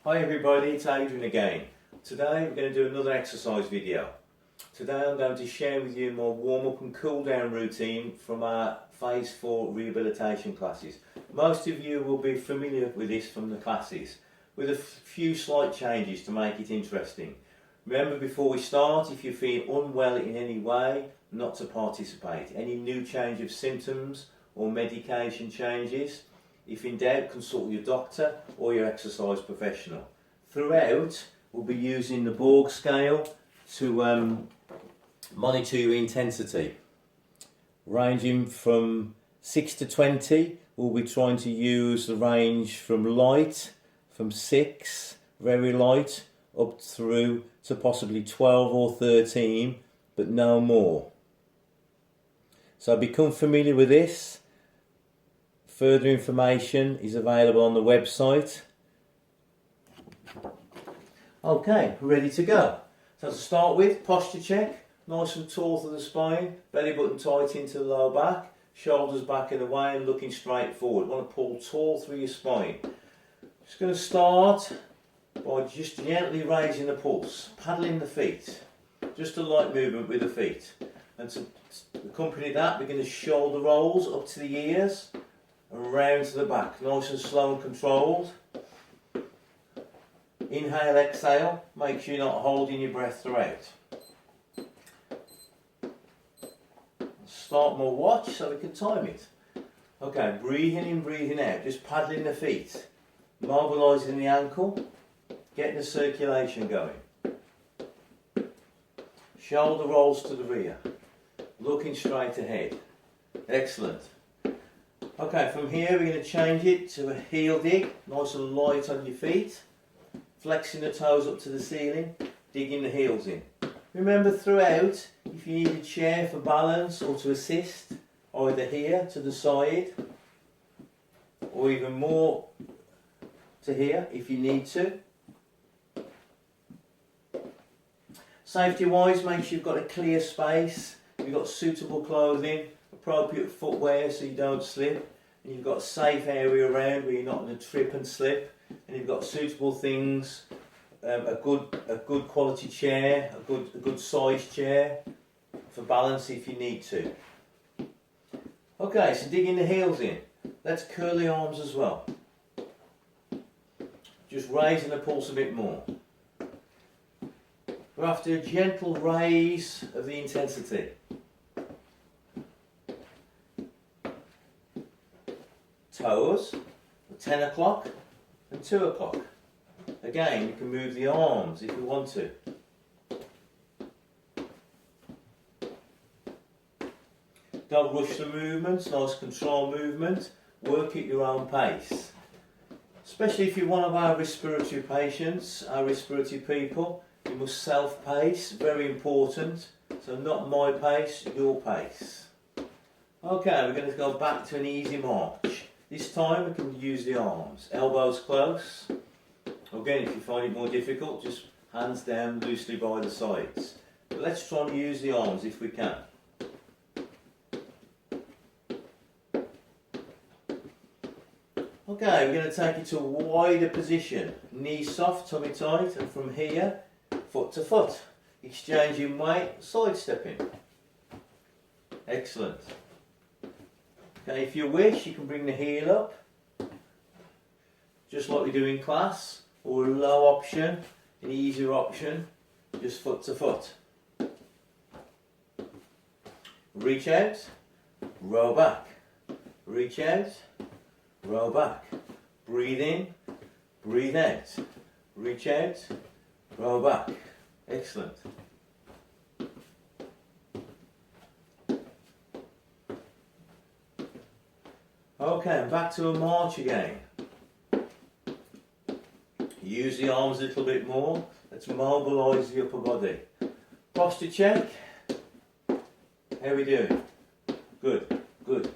Hi everybody, it's Adrian again. Today we're going to do another exercise video. Today I'm going to share with you my warm-up and cool-down routine from our Phase 4 rehabilitation classes. Most of you will be familiar with this from the classes, with a few slight changes to make it interesting. Remember, before we start, if you feel unwell in any way, not to participate. Any new change of symptoms or medication changes, if in doubt, consult your doctor or your exercise professional. Throughout, we'll be using the Borg scale to monitor your intensity. Ranging from 6 to 20, we'll be trying to use the range from light, from 6, very light, up through to possibly 12 or 13, but no more. So become familiar with this. Further information is available on the website. Okay, we're ready to go. So to start with, posture check. Nice and tall through the spine, belly button tight into the lower back, shoulders back and away and looking straight forward. Want to pull tall through your spine. Just going to start by just gently raising the pulse, paddling the feet. Just a light movement with the feet. And to accompany that, we're going to shoulder rolls up to the ears and round to the back, nice and slow and controlled. Inhale, exhale, make sure you're not holding your breath throughout. Start my watch so we can time it. Okay, breathing in, breathing out, just paddling the feet, mobilising the ankle, getting the circulation going. Shoulder rolls to the rear, looking straight ahead. Excellent. Okay, from here we're going to change it to a heel dig, nice and light on your feet, flexing the toes up to the ceiling, digging the heels in. Remember throughout, if you need a chair for balance or to assist, either here to the side, or even more to here if you need to. Safety wise, make sure you've got a clear space, you've got suitable clothing, appropriate footwear so you don't slip, and you've got a safe area around where you're not going to trip and slip, and you've got suitable things, a good quality chair, a good size chair for balance if you need to. Okay, so digging the heels in. Let's curl the arms as well. Just raising the pulse a bit more. We're after a gentle raise of the intensity. Toes, 10 o'clock and 2 o'clock. Again, you can move the arms if you want to. Don't rush the movements, nice controlled movement. Work at your own pace. Especially if you're one of our respiratory patients, our respiratory people, you must self-pace, very important. So not my pace, your pace. Okay, we're going to go back to an easy march. This time we can use the arms, elbows close. Again, if you find it more difficult, just hands down loosely by the sides. But let's try and use the arms if we can. Okay, we're going to take it to a wider position. Knees soft, tummy tight, and from here, foot to foot. Exchanging weight, sidestepping. Excellent. Okay, if you wish, you can bring the heel up, just like we do in class, or a low option, an easier option, just foot to foot. Reach out, roll back. Reach out, roll back. Breathe in, breathe out. Reach out, roll back. Excellent. Okay, and back to a march again. Use the arms a little bit more. Let's mobilise the upper body. Posture check. How are we doing? Good, good.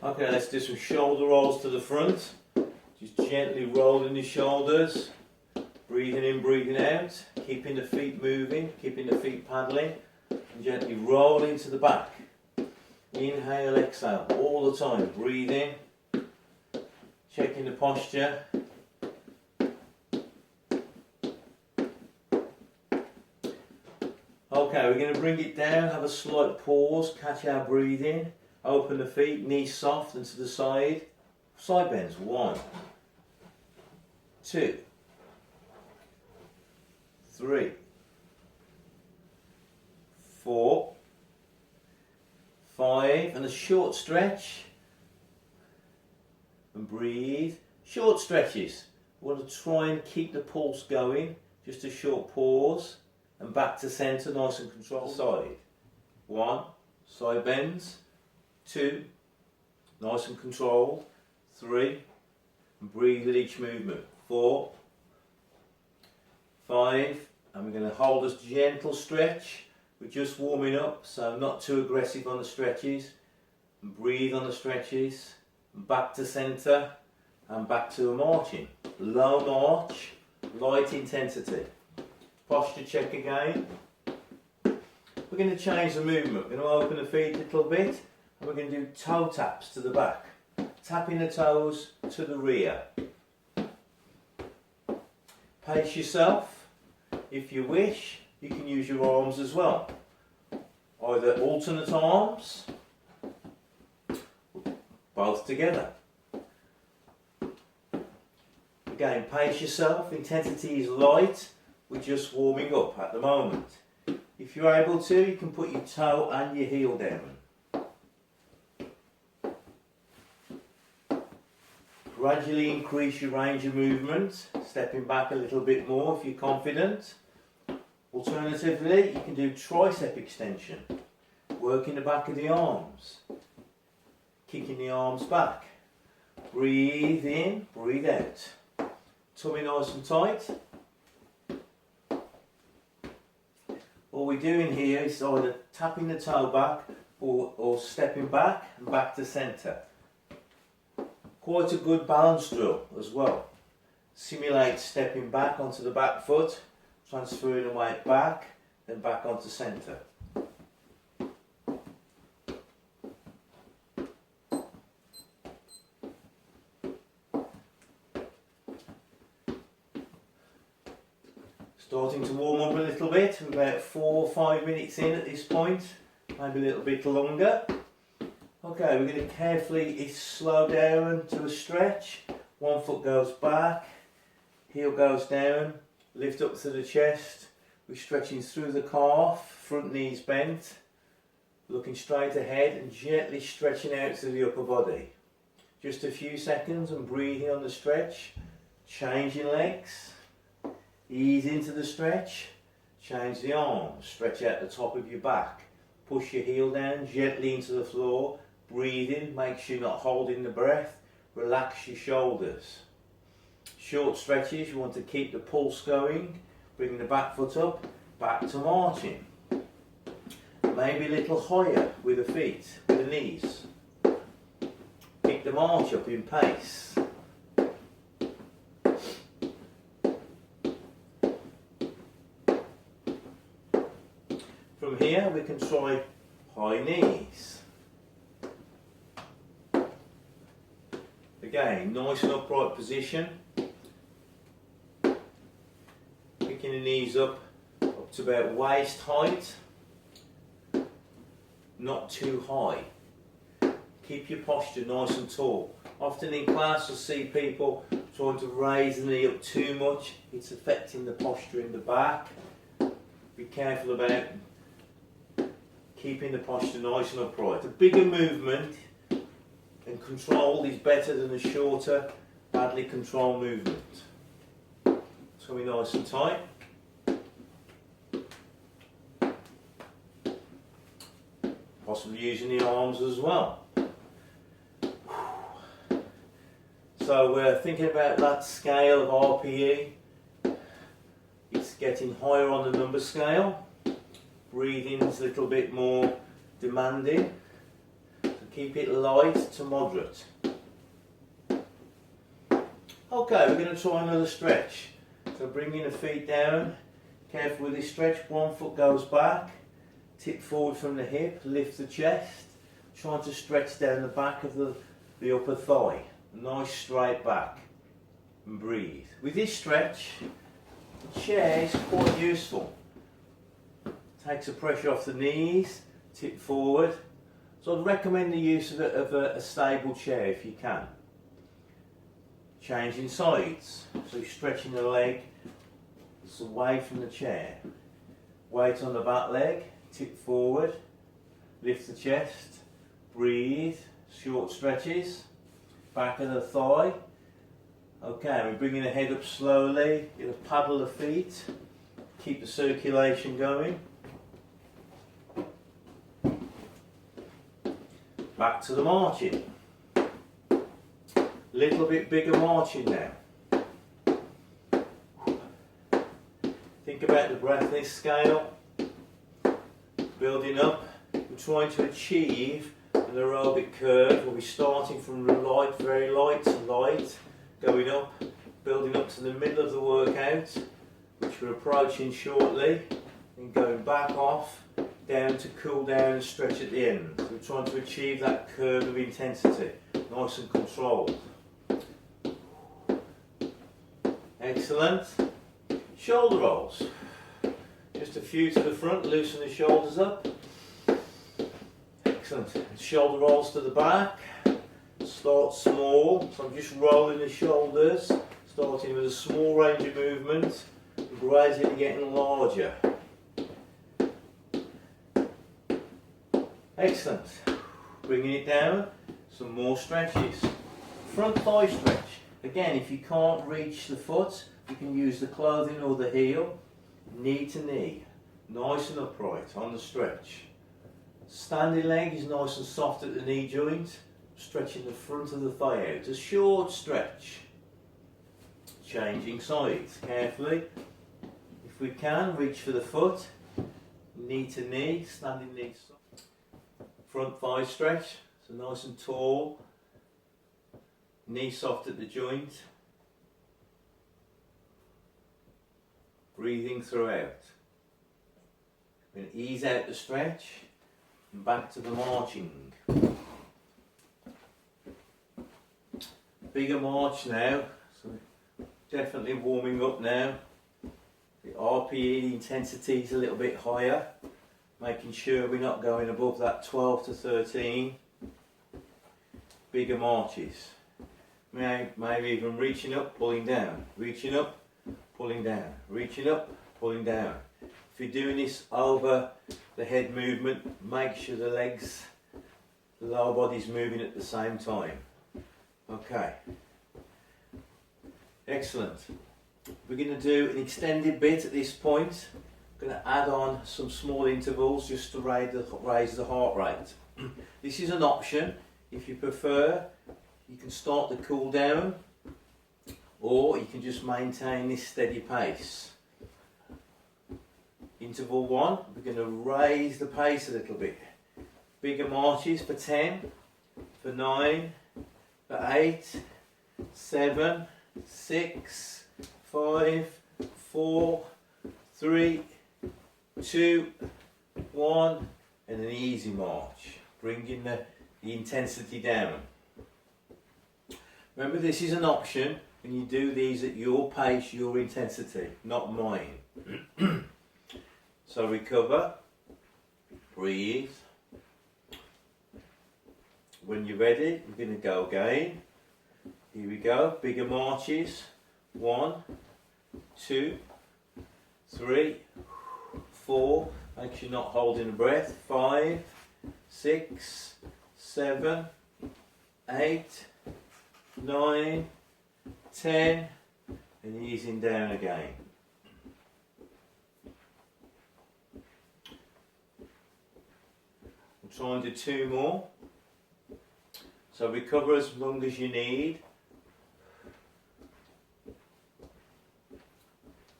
Okay, let's do some shoulder rolls to the front. Just gently rolling the shoulders, breathing in, breathing out, keeping the feet moving, keeping the feet paddling, and gently roll into the back. Inhale, exhale, all the time. Breathe in, checking the posture. Okay, we're going to bring it down, have a slight pause, catch our breathing, open the feet, knees soft and to the side. Side bends, 1, 2, 3, 4, 5, and a short stretch. And breathe. Short stretches. We want to try and keep the pulse going. Just a short pause. And back to centre, nice and controlled. Side. 1, side bends. 2, nice and controlled. 3, and breathe with each movement. 4, 5, and we're going to hold this gentle stretch. We're just warming up, so not too aggressive on the stretches. And breathe on the stretches. And back to centre, and back to a marching. Low march, light intensity. Posture check again. We're going to change the movement. We're going to open the feet a little bit, and we're going to do toe taps to the back. Tapping the toes to the rear. Pace yourself. If you wish, you can use your arms as well. Either alternate arms, both together. Again, pace yourself. Intensity is light. We're just warming up at the moment. If you're able to, you can put your toe and your heel down. Gradually increase your range of movement, stepping back a little bit more if you're confident. Alternatively, you can do tricep extension, working the back of the arms, kicking the arms back. Breathe in, breathe out. Tummy nice and tight. All we're doing here is either tapping the toe back or stepping back and back to centre. Quite a good balance drill as well. Simulate stepping back onto the back foot, transferring the weight back, then back onto centre. Starting to warm up a little bit, we're about 4 or 5 minutes in at this point, maybe a little bit longer. Okay, we're going to carefully slow down to a stretch. One foot goes back, heel goes down, lift up to the chest. We're stretching through the calf, front knees bent, looking straight ahead and gently stretching out to the upper body. Just a few seconds and breathing on the stretch, changing legs, ease into the stretch, change the arms, stretch out the top of your back, push your heel down gently into the floor. Breathe in, make sure you're not holding the breath, relax your shoulders. Short stretches, you want to keep the pulse going, bring the back foot up, back to marching. Maybe a little higher with the feet, with the knees. Pick the march up in pace. From here we can try high knees. Again, nice and upright position. Picking the knees up to about waist height. Not too high. Keep your posture nice and tall. Often in class you'll see people trying to raise the knee up too much. It's affecting the posture in the back. Be careful about keeping the posture nice and upright. A bigger movement and control is better than a shorter, badly controlled movement. Tummy nice and tight. Possibly using the arms as well. So we're thinking about that scale of RPE. It's getting higher on the number scale. Breathing is a little bit more demanding. Keep it light to moderate. Okay, we're going to try another stretch. So bringing the feet down, Careful with this stretch, one foot goes back, tip forward from the hip, lift the chest, trying to stretch down the back of the upper thigh. Nice straight back, and breathe. With this stretch, the chair is quite useful. Takes the pressure off the knees, tip forward. So I'd recommend the use of a stable chair if you can. Changing sides, so you're stretching the leg it's away from the chair. Weight on the back leg, tip forward, lift the chest, breathe, short stretches, back of the thigh. Okay, we're bringing the head up slowly, you're going to paddle the feet, keep the circulation going. Back to the marching. Little bit bigger marching now. Think about the breath in this scale. Building up. We're trying to achieve an aerobic curve. We'll be starting from light, very light to light, going up, building up to the middle of the workout, which we're approaching shortly, and going back off, down to cool down and stretch at the end. So we're trying to achieve that curve of intensity, nice and controlled. Excellent. Shoulder rolls. Just a few to the front, loosen the shoulders up. Excellent. Shoulder rolls to the back. Start small, so I'm just rolling the shoulders, starting with a small range of movement, gradually getting larger. Excellent. Bringing it down, some more stretches. Front thigh stretch. Again, if you can't reach the foot, you can use the clothing or the heel, knee to knee, nice and upright on the stretch. Standing leg is nice and soft at the knee joint, stretching the front of the thigh out. A short stretch. Changing sides carefully. If we can, reach for the foot, knee to knee, standing knee to front thigh stretch, so nice and tall, knee soft at the joint, breathing throughout. We're going to ease out the stretch and back to the marching. Bigger march now, so definitely warming up now. The RPE, the intensity is a little bit higher, making sure we're not going above that 12 to 13. Bigger marches. Maybe even reaching up, pulling down, reaching up, pulling down, reaching up, pulling down. If you're doing this over the head movement, make sure the legs, the lower body's moving at the same time. Okay. Excellent. We're going to do an extended bit at this point. I'm going to add on some small intervals just to raise the heart rate. This is an option. If you prefer, you can start the cool down, or you can just maintain this steady pace. Interval 1, we're going to raise the pace a little bit. Bigger marches for 10, for 9, for 8, 7, 6, 5, 4, 3, 2, 1, and an easy march, bringing the intensity down. Remember, this is an option, and you do these at your pace, your intensity, not mine. So recover, breathe. When you're ready, we're going to go again. Here we go, bigger marches. 1, 2, 3, 4, make sure you're not holding the breath. 5, 6, 7, 8, 9, 10, and easing down again. We'll try and do 2 more. So recover as long as you need.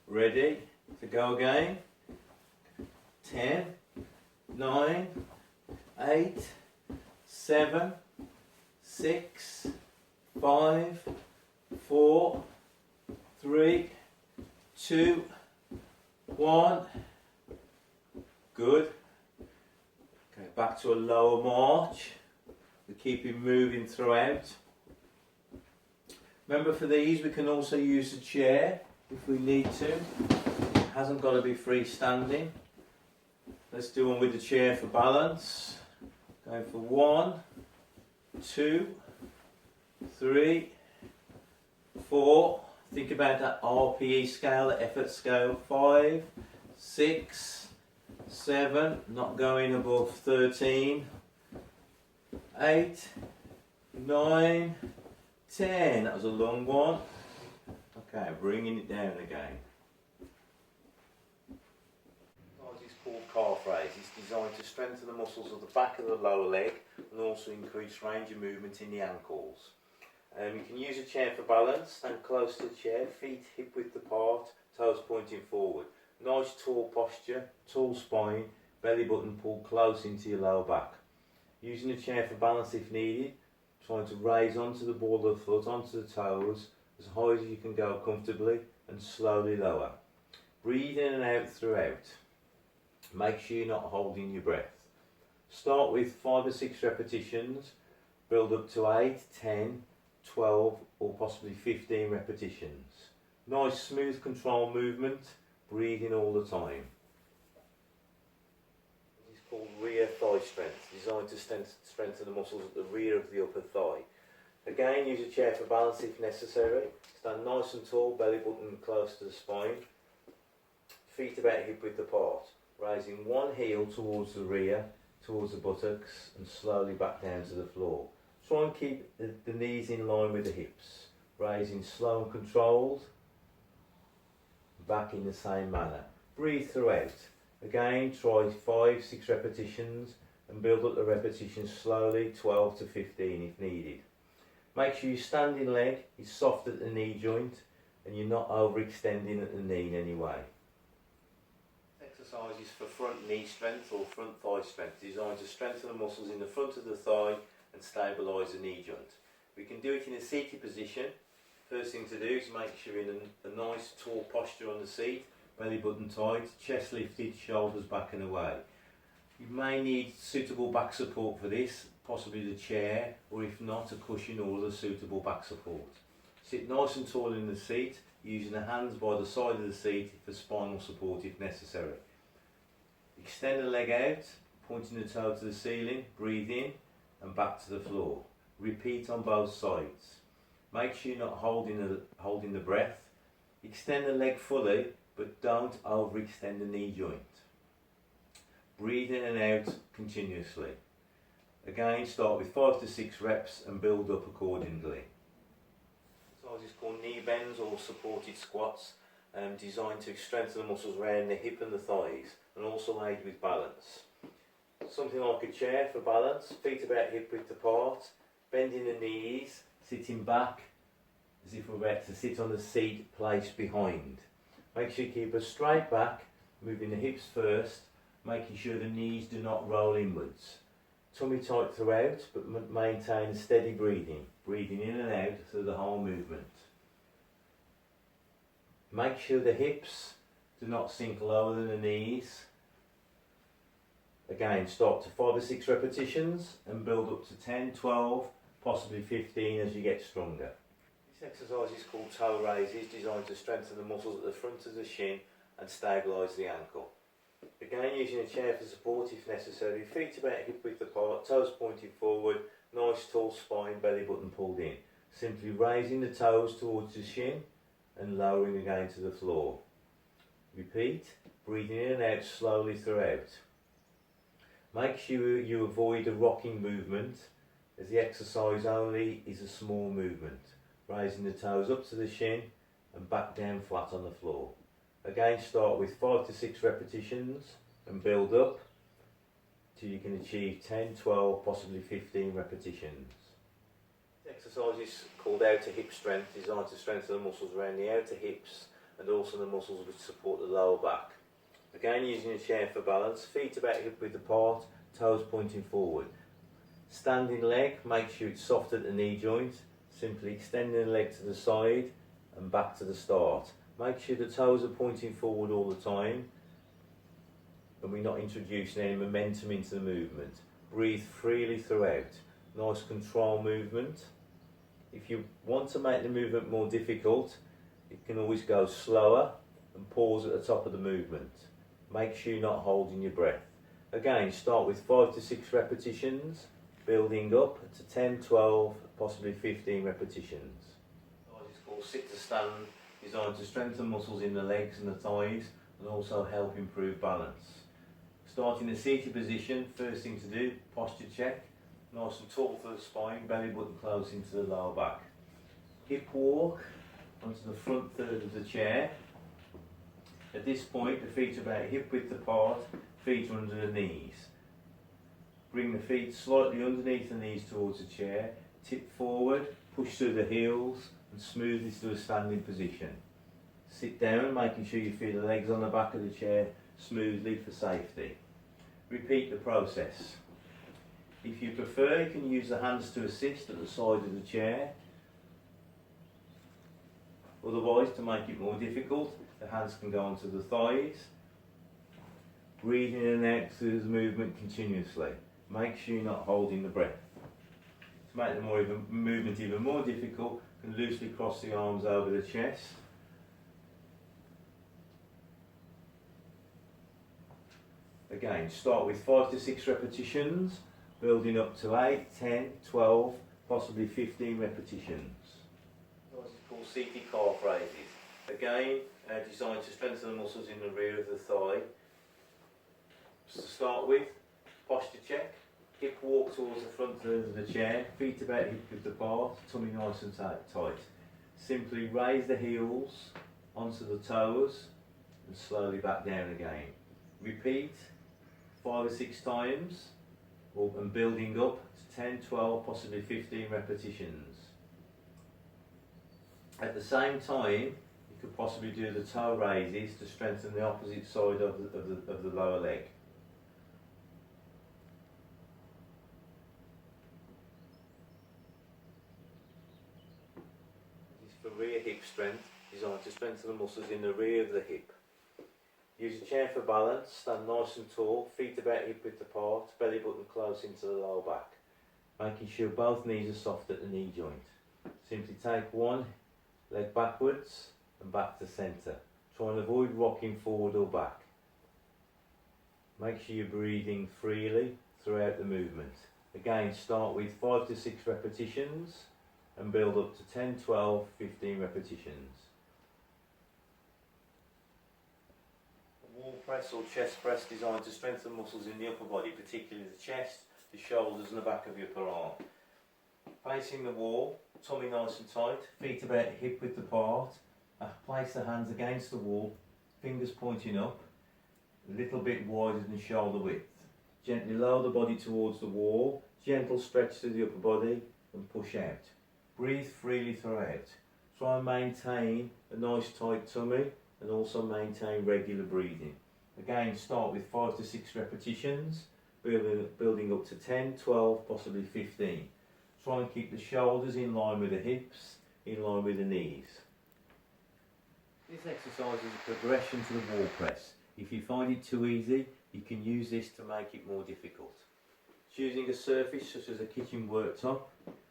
Ready to go again. 10, 9, 8, 7, 6, 5, 4, 3, 2, 1. Good. Okay, back to a lower march. We keep it moving throughout. Remember, for these we can also use a chair if we need to. It hasn't got to be freestanding. Let's do one with the chair for balance. Going for 1, 2, 3, 4. Think about that RPE scale, the effort scale. 5, 6, 7. Not going above 13. 8, 9, 10. That was a long one. Okay, bringing it down again. It's called calf raise. It's designed to strengthen the muscles of the back of the lower leg and also increase range of movement in the ankles. You can use a chair for balance. Stand close to the chair, feet hip width apart, toes pointing forward. Nice tall posture, tall spine, belly button pulled close into your lower back. Using a chair for balance if needed, trying to raise onto the ball of the foot, onto the toes, as high as you can go comfortably and slowly lower. Breathe in and out throughout. Make sure you're not holding your breath. Start with 5 or 6 repetitions, build up to 8, 10, 12 or possibly 15 repetitions. Nice smooth control movement, breathing all the time. This is called rear thigh strength, designed to strengthen the muscles at the rear of the upper thigh. Again, use a chair for balance if necessary. Stand nice and tall, belly button close to the spine. Feet about hip width apart. Raising one heel towards the rear, towards the buttocks, and slowly back down to the floor. Try and keep the knees in line with the hips. Raising slow and controlled. Back in the same manner. Breathe throughout. Again, try 5, 6 repetitions and build up the repetitions slowly, 12 to 15 if needed. Make sure your standing leg is soft at the knee joint and you're not overextending at the knee in any way. Exercises for front knee strength or front thigh strength, designed to strengthen the muscles in the front of the thigh and stabilise the knee joint. We can do it in a seated position. First thing to do is make sure you're in a nice tall posture on the seat, belly button tight, chest lifted, shoulders back and away. You may need suitable back support for this, possibly the chair, or if not, a cushion or other suitable back support. Sit nice and tall in the seat, using the hands by the side of the seat for spinal support if necessary. Extend the leg out, pointing the toe to the ceiling, breathe in and back to the floor. Repeat on both sides. Make sure you're not holding the breath. Extend the leg fully, but don't overextend the knee joint. Breathe in and out continuously. Again, start with 5 to 6 reps and build up accordingly. Exercise is called knee bends or supported squats, designed to strengthen the muscles around the hip and the thighs and also aid with balance. Something like a chair for balance, feet about hip width apart, bending the knees, sitting back as if we're about to sit on the seat placed behind. Make sure you keep a straight back, moving the hips first, making sure the knees do not roll inwards. Tummy tight throughout, but maintain steady breathing. Breathing in and out through the whole movement. Make sure the hips do not sink lower than the knees. Again, start to 5 or 6 repetitions and build up to 10, 12, possibly 15 as you get stronger. This exercise is called toe raises, designed to strengthen the muscles at the front of the shin and stabilise the ankle. Again, using a chair for support if necessary, feet about hip width apart, toes pointing forward, nice tall spine, belly button pulled in. Simply raising the toes towards the shin and lowering again to the floor. Repeat, breathing in and out slowly throughout. Make sure you avoid a rocking movement, as the exercise only is a small movement. Raising the toes up to the shin and back down flat on the floor. Again, start with 5 to 6 repetitions and build up till you can achieve 10, 12, possibly 15 repetitions. This exercise is called outer hip strength, designed to strengthen the muscles around the outer hips and also the muscles which support the lower back. Again, using a chair for balance, feet about hip width apart, toes pointing forward. Standing leg, make sure it's soft at the knee joint. Simply extending the leg to the side and back to the start. Make sure the toes are pointing forward all the time and we're not introducing any momentum into the movement. Breathe freely throughout. Nice control movement. If you want to make the movement more difficult, you can always go slower and pause at the top of the movement. Make sure you're not holding your breath. Again, start with 5 to 6 repetitions, building up to 10, 12, possibly 15 repetitions. It's called sit to stand, designed to strengthen muscles in the legs and the thighs and also help improve balance. Start in a seated position. First thing to do, posture check. Nice and tall for the spine, belly button close into the lower back. Hip walk onto the front third of the chair. At this point, the feet are about hip width apart, feet are under the knees. Bring the feet slightly underneath the knees towards the chair, tip forward, push through the heels and smoothly to a standing position. Sit down, making sure you feel the legs on the back of the chair smoothly for safety. Repeat the process. If you prefer, you can use the hands to assist at the side of the chair. Otherwise, to make it more difficult, the hands can go onto the thighs. Breathe in and out through the movement continuously. Make sure you're not holding the breath. To make the movement even more difficult, you can loosely cross the arms over the chest. Again, start with 5 to 6 repetitions, building up to 8, 10, 12, possibly 15 repetitions. It's called seated calf raises. Again, designed to strengthen the muscles in the rear of the thigh. So to start with, posture check. Hip walk towards the front third of the chair, feet about hip width apart, tummy nice and tight. Simply raise the heels onto the toes and slowly back down again. Repeat 5 or 6 times and building up to 10, 12, possibly 15 repetitions. At the same time, you could possibly do the toe raises to strengthen the opposite side of the lower leg. This is for rear hip strength, designed to strengthen the muscles in the rear of the hip. Use a chair for balance, stand nice and tall, feet about hip width apart, belly button close into the lower back. Making sure both knees are soft at the knee joint. Simply take one leg backwards and back to centre. Try and avoid rocking forward or back. Make sure you're breathing freely throughout the movement. Again, start with 5 to 6 repetitions and build up to 10, 12, 15 repetitions. Wall press or chest press designed to strengthen muscles in the upper body, particularly the chest, the shoulders and the back of your upper arm. Facing the wall, tummy nice and tight, feet about hip width apart. Place the hands against the wall, fingers pointing up, a little bit wider than shoulder width. Gently lower the body towards the wall, gentle stretch to the upper body and push out. Breathe freely throughout. Try and maintain a nice tight tummy and also maintain regular breathing. Again, start with 5 to 6 repetitions, building up to 10, 12, possibly 15. Try and keep the shoulders in line with the hips, in line with the knees. This exercise is a progression to the wall press. If you find it too easy, you can use this to make it more difficult. Choosing a surface such as a kitchen worktop,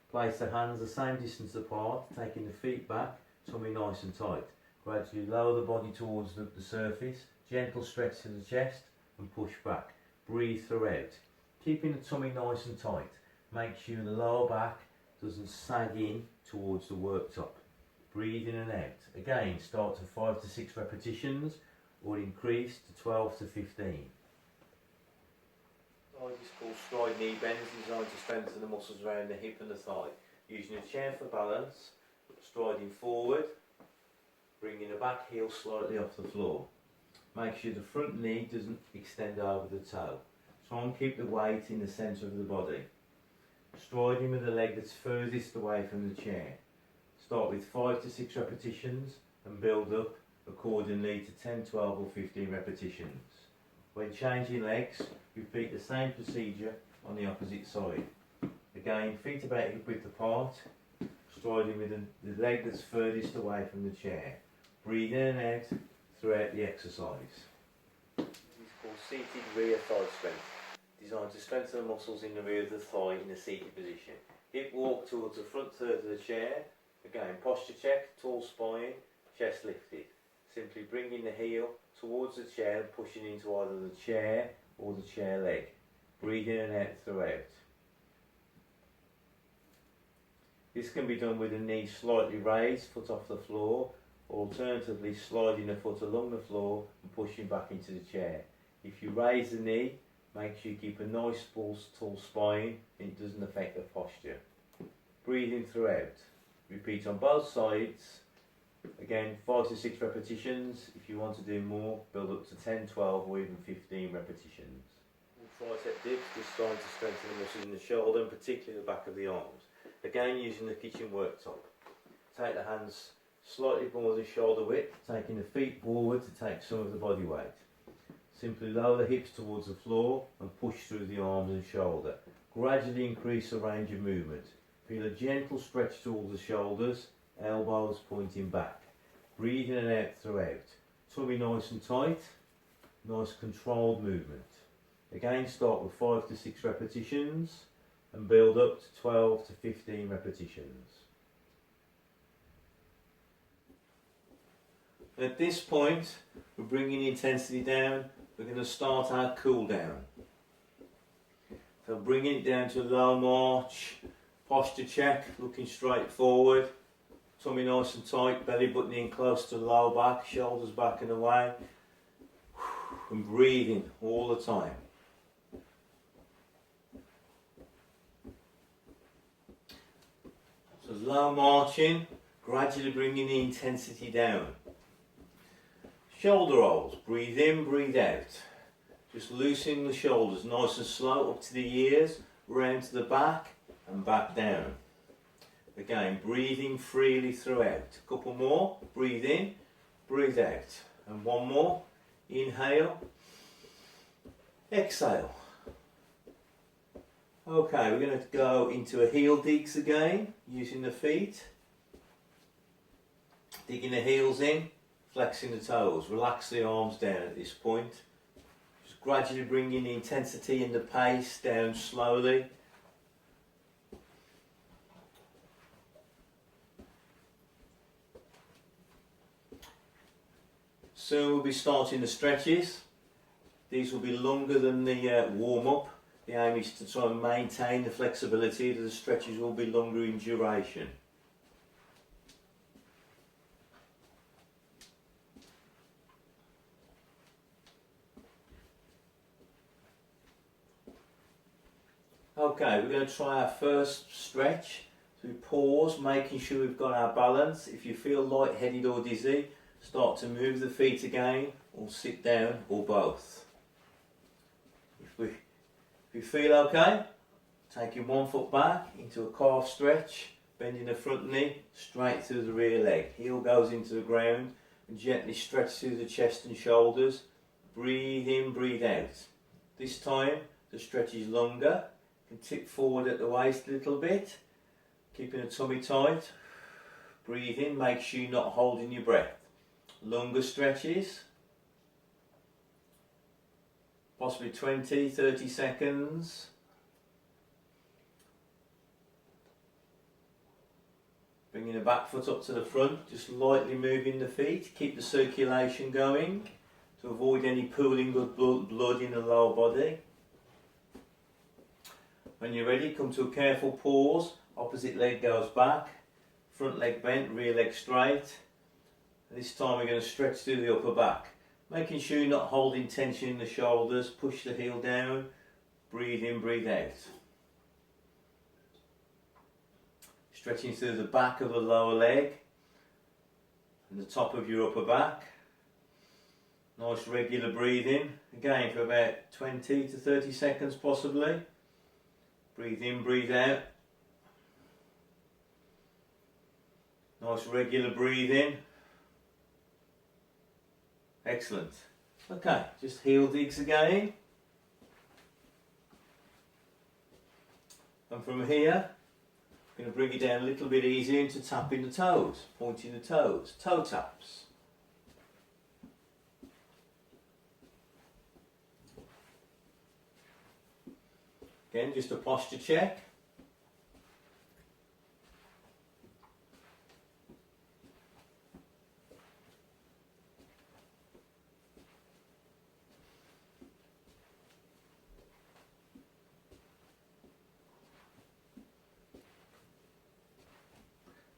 place the hands the same distance apart, taking the feet back, tummy nice and tight. Gradually lower the body towards the surface, gentle stretch to the chest and push back. Breathe throughout. Keeping the tummy nice and tight. Make sure the lower back doesn't sag in towards the worktop. Breathe in and out. Again, start to 5 to 6 repetitions or increase to 12 to 15. This is called stride knee bends, designed to strengthen the muscles around the hip and the thigh. Using a chair for balance, striding forward, bringing the back heel slightly off the floor. Make sure the front knee doesn't extend over the toe. Try and keep the weight in the centre of the body. Striding with the leg that's furthest away from the chair. Start with 5 to 6 repetitions and build up accordingly to 10, 12 or 15 repetitions. When changing legs, repeat the same procedure on the opposite side. Again, feet about hip width apart, striding with the leg that's furthest away from the chair. Breathe in and out throughout the exercise. This is called seated rear thigh strength, designed to strengthen the muscles in the rear of the thigh in a seated position. Hip walk towards the front third of the chair. Again, posture check, tall spine, chest lifted. Simply bringing the heel towards the chair and pushing into either the chair or the chair leg. Breathe in and out throughout. This can be done with the knee slightly raised, foot off the floor, or alternatively sliding the foot along the floor and pushing back into the chair. If you raise the knee, make sure you keep a nice full tall spine and it doesn't affect the posture. Breathing throughout. Repeat on both sides. Again, 5 to 6 repetitions. If you want to do more, build up to 10, 12 or even 15 repetitions. Tricep dips, designed to strengthen the muscles in the shoulder and particularly the back of the arms. Again, using the kitchen worktop. Take the hands slightly more than shoulder width, taking the feet forward to take some of the body weight. Simply lower the hips towards the floor and push through the arms and shoulder. Gradually increase the range of movement. Feel a gentle stretch towards the shoulders, elbows pointing back. Breathe in and out throughout. Tummy nice and tight, nice controlled movement. Again, start with 5 to 6 repetitions and build up to 12 to 15 repetitions. At this point, we're bringing the intensity down. We're going to start our cool down. So bringing it down to a low march, posture check, looking straight forward, tummy nice and tight, belly button in close to the low back, shoulders back and away, and breathing all the time. So low marching, gradually bringing the intensity down. Shoulder rolls, breathe in, breathe out. Just loosening the shoulders, nice and slow, up to the ears, round to the back and back down. Again, breathing freely throughout. A couple more, breathe in, breathe out. And one more, inhale, exhale. Okay, we're going to go into a heel digs again, using the feet. Digging the heels in, flexing the toes. Relax the arms down at this point. Just gradually bringing the intensity and the pace down slowly. Soon we'll be starting the stretches. These will be longer than the warm-up. The aim is to try and maintain the flexibility. The stretches will be longer in duration. Okay, we're going to try our first stretch. So we pause, making sure we've got our balance. If you feel lightheaded or dizzy, start to move the feet again, or sit down, or both. If you feel okay, taking one foot back into a calf stretch, bending the front knee straight through the rear leg. Heel goes into the ground and gently stretch through the chest and shoulders. Breathe in, breathe out. This time the stretch is longer. You can tip forward at the waist a little bit, keeping the tummy tight. Breathe in, make sure you're not holding your breath. Longer stretches, possibly 20, 30 seconds. Bringing the back foot up to the front, just lightly moving the feet, keep the circulation going to avoid any pooling of blood in the lower body. When you're ready, come to a careful pause. Opposite leg goes back, front leg bent, rear leg straight. This time we're going to stretch through the upper back, making sure you're not holding tension in the shoulders. Push the heel down, breathe in, breathe out. Stretching through the back of the lower leg and the top of your upper back. Nice regular breathing, again for about 20 to 30 seconds possibly. Breathe in, breathe out. Nice regular breathing. Excellent. Okay, just heel digs again. And from here, I'm going to bring it down a little bit easier into tapping the toes, pointing the toes, toe taps. Again, just a posture check.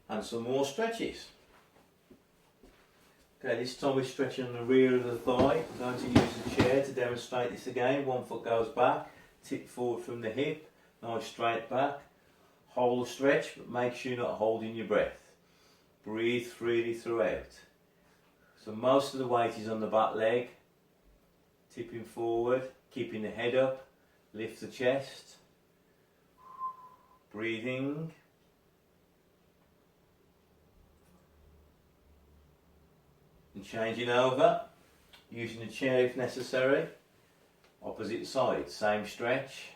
And some more stretches. Okay, this time we're stretching on the rear of the thigh. I'm going to use the chair to demonstrate this again. One foot goes back, tip forward from the hip, nice straight back. Hold the stretch, but make sure you're not holding your breath. Breathe freely throughout. So most of the weight is on the back leg. Tipping forward, keeping the head up, lift the chest. Breathing. And changing over, using the chair if necessary. Opposite side, same stretch.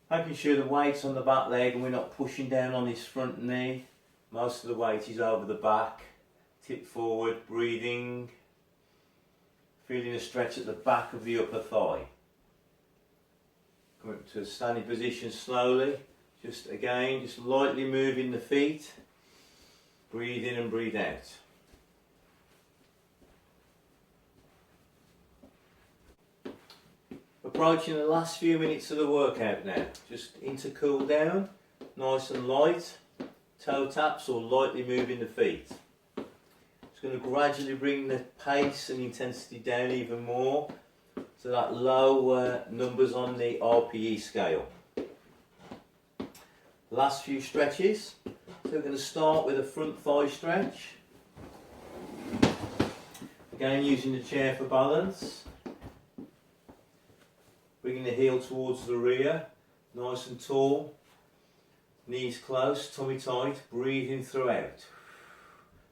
Making sure the weight's on the back leg and we're not pushing down on this front knee. Most of the weight is over the back. Tip forward, breathing. Feeling a stretch at the back of the upper thigh. Come up to a standing position slowly. Just lightly moving the feet. Breathe in and breathe out. Approaching the last few minutes of the workout now. Just into cool down, nice and light. Toe taps or lightly moving the feet. Just going to gradually bring the pace and intensity down even more to that low numbers on the RPE scale. Last few stretches. So we're going to start with a front thigh stretch. Again, using the chair for balance. Bringing the heel towards the rear, nice and tall. Knees close, tummy tight, breathing throughout.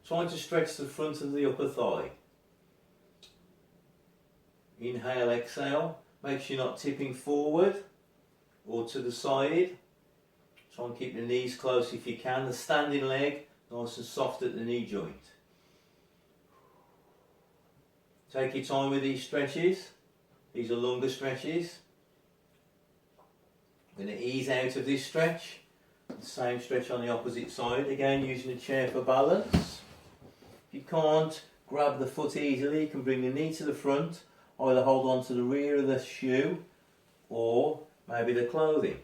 Trying to stretch the front of the upper thigh. Inhale, exhale. Make sure you're not tipping forward or to the side. Try and keep the knees close if you can. The standing leg, nice and soft at the knee joint. Take your time with these stretches. These are longer stretches. I'm going to ease out of this stretch. The same stretch on the opposite side. Again, using the chair for balance. If you can't grab the foot easily, you can bring the knee to the front. Either hold on to the rear of the shoe or maybe the clothing.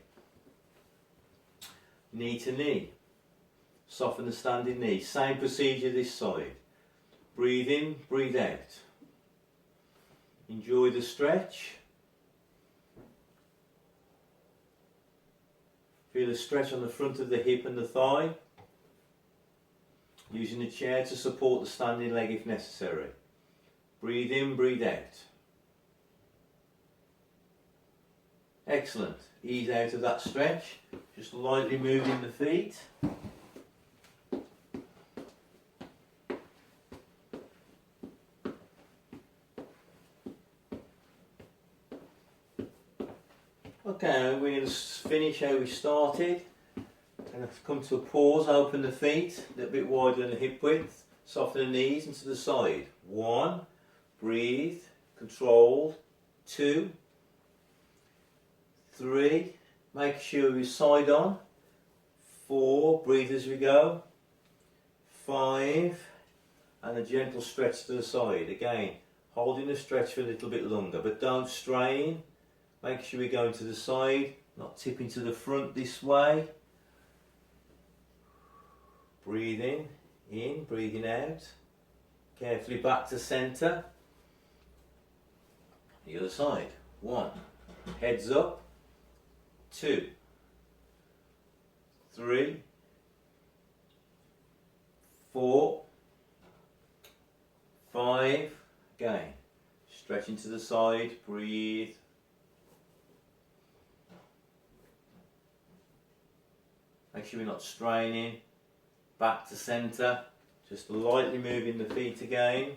Knee to knee. Soften the standing knee. Same procedure this side. Breathe in, breathe out. Enjoy the stretch. Feel a stretch on the front of the hip and the thigh. Using the chair to support the standing leg if necessary. Breathe in, breathe out. Excellent. Ease out of that stretch. Just lightly moving the feet. Okay, we're going to finish how we started. And come to a pause, open the feet, a little bit wider than the hip width. Soften the knees and to the side. 1, breathe, controlled. 2, 3, make sure we're side on. 4, breathe as we go. 5, and a gentle stretch to the side. Again, holding the stretch for a little bit longer, but don't strain. Make sure we're going to the side, not tipping to the front this way. Breathing in, breathing out. Carefully back to centre. The other side. 1, heads up. 2, 3, 4, 5. Again, stretching to the side, breathe. Make sure we're not straining. Back to centre. Just lightly moving the feet again.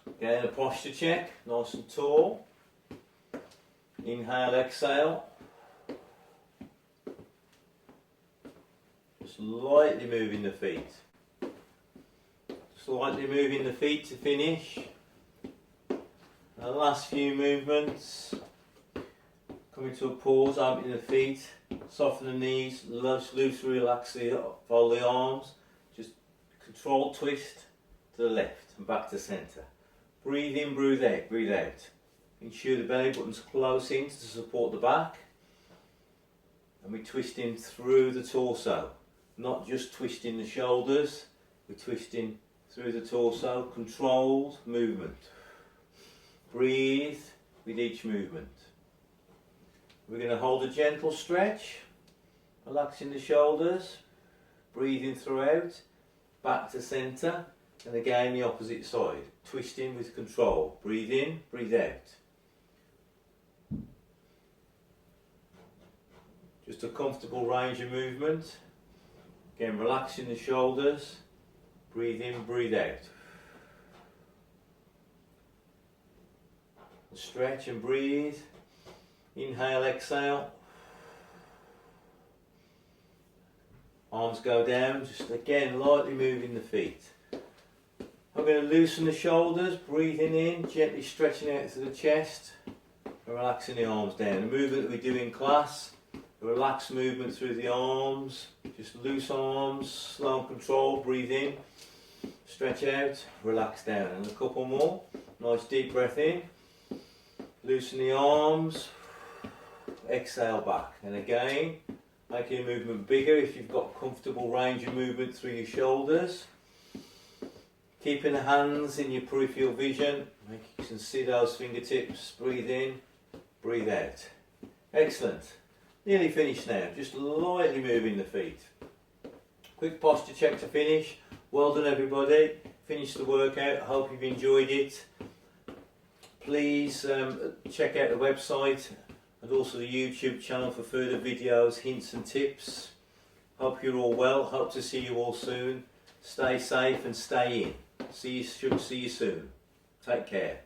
Again, a posture check. Nice and tall. Inhale, exhale. Just lightly moving the feet. Slightly moving the feet to finish. The last few movements. Coming to a pause, opening the feet, soften the knees, loosely relax fold the arms. Just control twist to the left and back to centre. Breathe in, breathe out, breathe out. Ensure the belly button's close in to support the back. And we're twisting through the torso, not just twisting the shoulders, we're twisting through the torso, controlled movement. Breathe with each movement. We're going to hold a gentle stretch, relaxing the shoulders, breathing throughout, back to centre, and again the opposite side, twisting with control. Breathe in, breathe out. Just a comfortable range of movement. Again, relaxing the shoulders, breathe in, breathe out. Stretch and breathe. Inhale, exhale. Arms go down, just again lightly moving the feet. I'm going to loosen the shoulders, breathing in, gently stretching out to the chest, and relaxing the arms down. The movement that we do in class, a relaxed movement through the arms, just loose arms, slow and controlled, breathe in, stretch out, relax down. And a couple more. Nice deep breath in, loosen the arms, exhale back. And again, make your movement bigger if you've got comfortable range of movement through your shoulders. Keeping the hands in your peripheral vision, make you can see those fingertips, breathe in, breathe out. Excellent. Nearly finished now, just lightly moving the feet. Quick posture check to finish. Well done everybody, finished the workout, I hope you've enjoyed it. Please check out the website and also the YouTube channel for further videos, hints and tips. Hope you're all well, hope to see you all soon. Stay safe and stay in. See you soon. Take care.